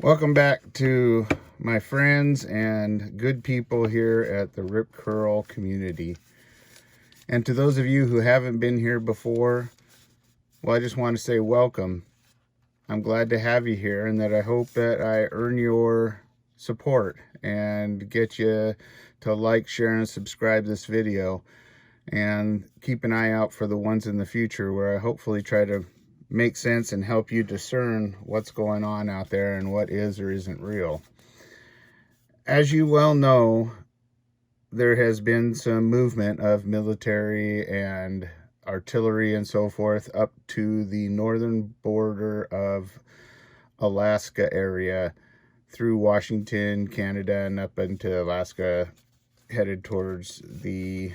Welcome back to my friends and good people here at the Rip Curl community. And to those of you who haven't been here before, well, I just want to say welcome. I'm glad to have you here, and that I hope that I earn your support and get you to like, share, and subscribe this video. And keep an eye out for the ones in the future where I hopefully try to make sense and help you discern what's going on out there and what is or isn't real. As you well know, there has been some movement of military and artillery and so forth up to the northern border of Alaska area through Washington, Canada, and up into Alaska, headed towards the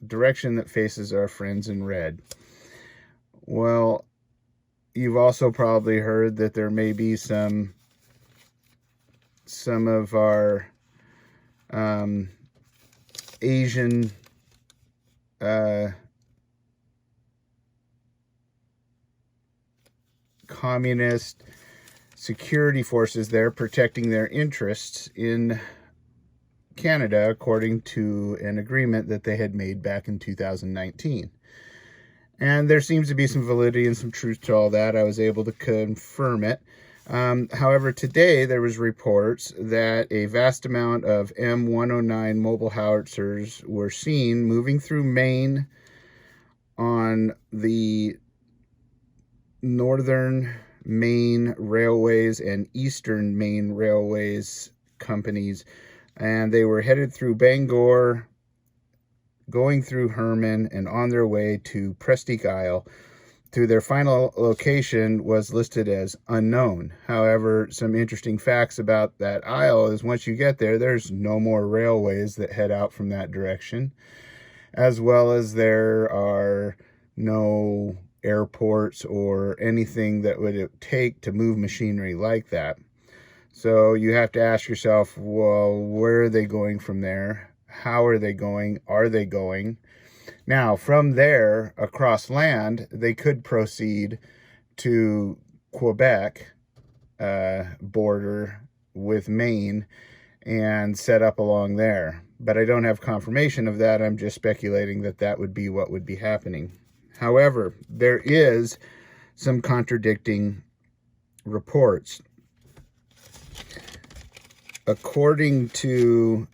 direction that faces our friends in red. Well, you've also probably heard that there may be some of our Asian communist security forces there protecting their interests in Canada, according to an agreement that they had made back in 2019. And there seems to be some validity and some truth to all that. I was able to confirm it. However, today there was reports that a vast amount of M109 mobile howitzers were seen moving through Maine on the northern Maine railways and eastern Maine railways companies. And they were headed through Bangor, going through Herman, and on their way to Prestique Isle. To their final location was listed as unknown. However, some interesting facts about that isle is once you get there, there's no more railways that head out from that direction, as well as there are no airports or anything that would take to move machinery like that. So you have to ask yourself, well, where are they going from there? How are they going? Are they going? Now, from there, across land, they could proceed to Quebec border with Maine and set up along there. But I don't have confirmation of that. I'm just speculating that that would be what would be happening. However, there is some contradicting reports. According to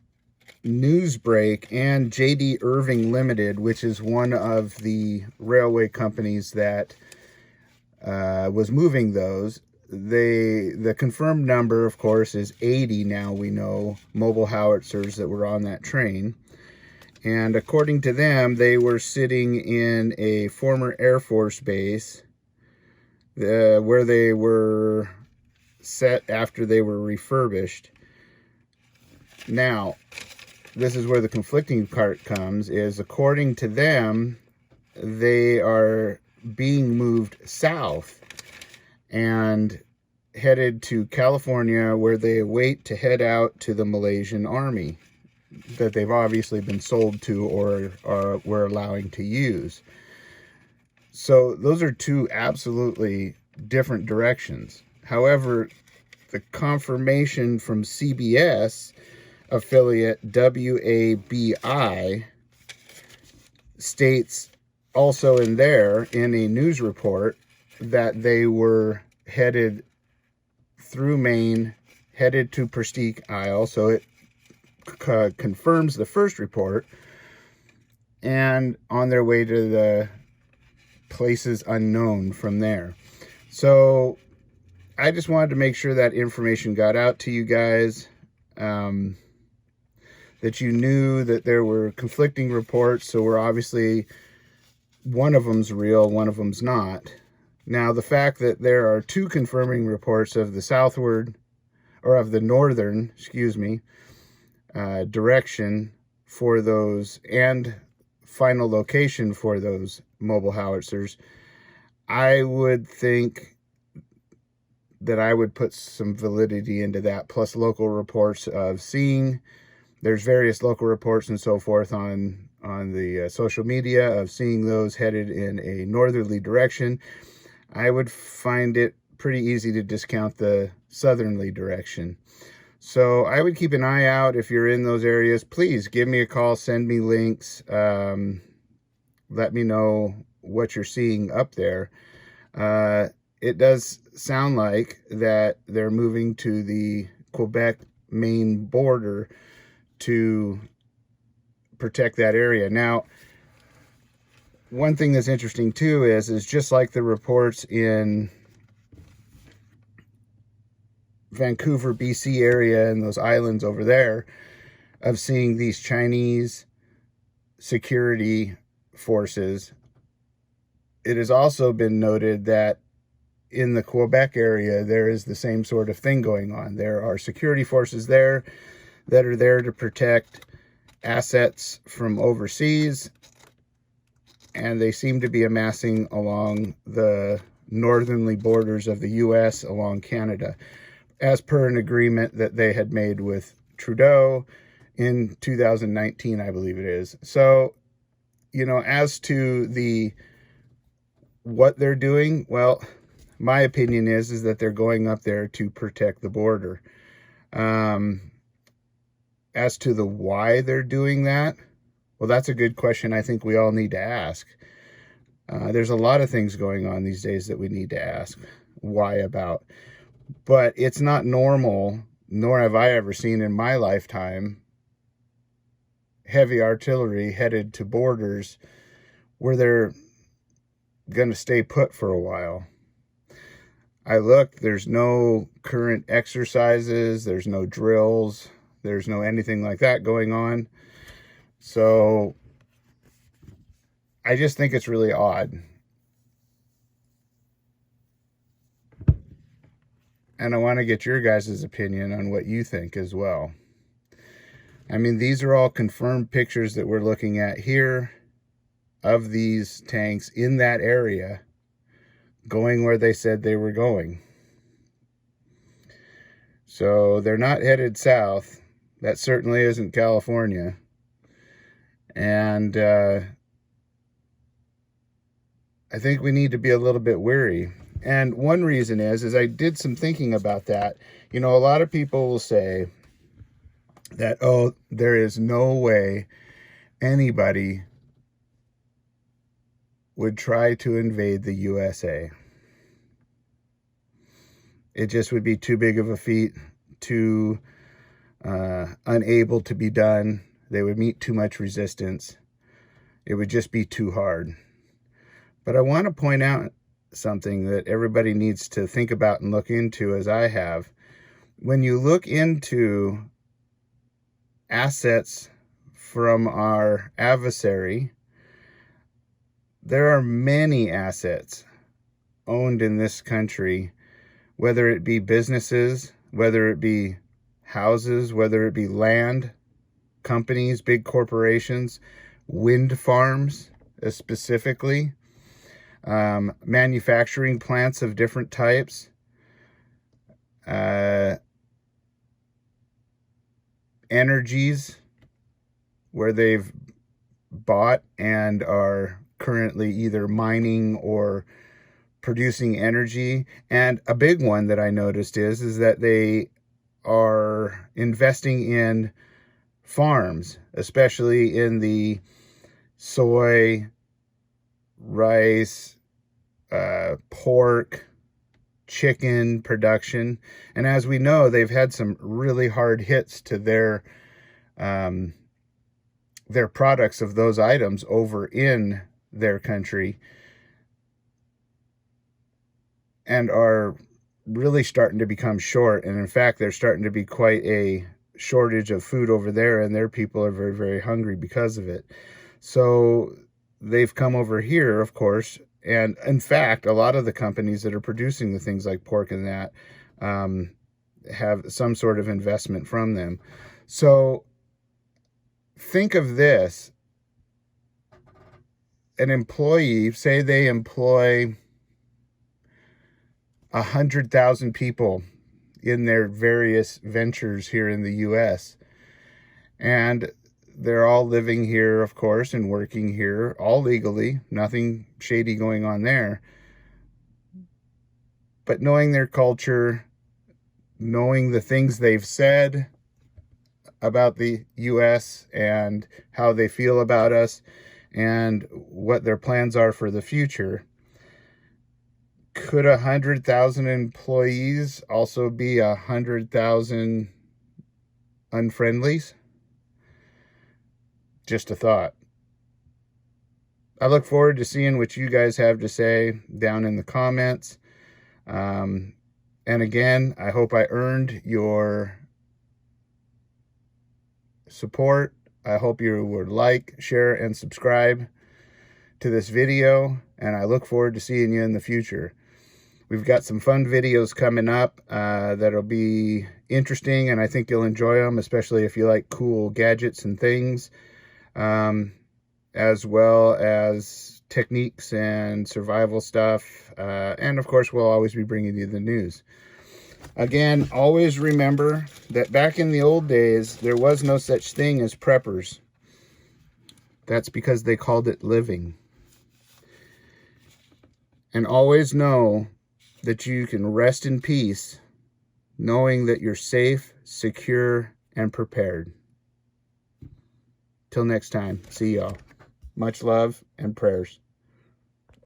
Newsbreak and J.D. Irving Limited, which is one of the railway companies that was moving those, the confirmed number, of course, is 80 now, we know, mobile howitzers that were on that train. And according to them, they were sitting in a former Air Force base where they were set after they were refurbished. Now, this is where the conflicting part comes, is according to them, they are being moved south and headed to California, where they await to head out to the Malaysian army that they've obviously been sold to or were allowing to use. So those are two absolutely different directions. However, the confirmation from CBS affiliate WABI states also in there, in a news report, that they were headed through Maine, headed to Prestique Isle. So it confirms the first report, and on their way to the places unknown from there. So I just wanted to make sure that information got out to you guys, that you knew that there were conflicting reports. So we're obviously, one of them's real, one of them's not. Now, the fact that there are two confirming reports of the southward, or of the northern, direction for those, and final location for those mobile howitzers, I would think that I would put some validity into that, plus local reports of seeing, there's various local reports and so forth on the social media of seeing those headed in a northerly direction. I would find it pretty easy to discount the southerly direction. So I would keep an eye out if you're in those areas. Please give me a call, send me links, let me know what you're seeing up there. It does sound like that they're moving to the Quebec, Maine border to protect that area. Now, one thing that's interesting too is just like the reports in Vancouver, BC area and those islands over there of seeing these Chinese security forces, it has also been noted that in the Quebec area, there is the same sort of thing going on. There are security forces there that are there to protect assets from overseas, and they seem to be amassing along the northerly borders of the US, along Canada, as per an agreement that they had made with Trudeau in 2019, I believe it is. So, you know, as to what they're doing, well, my opinion is that they're going up there to protect the border. As to the why they're doing that, well, that's a good question I think we all need to ask. There's a lot of things going on these days that we need to ask why about. But it's not normal, nor have I ever seen in my lifetime, heavy artillery headed to borders where they're going to stay put for a while. I looked, there's no current exercises, there's no drills, there's no anything like that going on. So I just think it's really odd. And I want to get your guys' opinion on what you think as well. I mean, these are all confirmed pictures that we're looking at here of these tanks in that area going where they said they were going. So they're not headed south. That certainly isn't California. And I think we need to be a little bit wary. And one reason is I did some thinking about that. You know, a lot of people will say that, oh, there is no way anybody would try to invade the USA. It just would be too big of a feat, too unable to be done. They would meet too much resistance. It would just be too hard. But I want to point out something that everybody needs to think about and look into, as I have. When you look into assets from our adversary, there are many assets owned in this country, whether it be businesses, whether it be houses, whether it be land, companies, big corporations, wind farms specifically, manufacturing plants of different types, energies where they've bought and are currently either mining or producing energy. And a big one that I noticed is that they are investing in farms, especially in the soy, rice, pork, chicken production. And as we know, they've had some really hard hits to their products of those items over in their country, and are really starting to become short. And in fact, there's starting to be quite a shortage of food over there, and their people are very, very hungry because of it. So they've come over here, of course, and in fact, a lot of the companies that are producing the things like pork and that have some sort of investment from them. So think of this. An employee, say they employ 100,000 people in their various ventures here in the US, and they're all living here, of course, and working here, all legally, nothing shady going on there. but knowing their culture, knowing the things they've said about the U.S. and how they feel about us and what their plans are for the future, could 100,000 employees also be 100,000 unfriendlies? Just a thought. I look forward to seeing what you guys have to say down in the comments. And again, I hope I earned your support. I hope you would like, share, and subscribe to this video. And I look forward to seeing you in the future. We've got some fun videos coming up that'll be interesting, and I think you'll enjoy them, especially if you like cool gadgets and things, as well as techniques and survival stuff. And of course, we'll always be bringing you the news. Again, always remember that back in the old days, there was no such thing as preppers. That's because they called it living. And always know that you can rest in peace knowing that you're safe, secure, and prepared. Till next time, see y'all. Much love and prayers.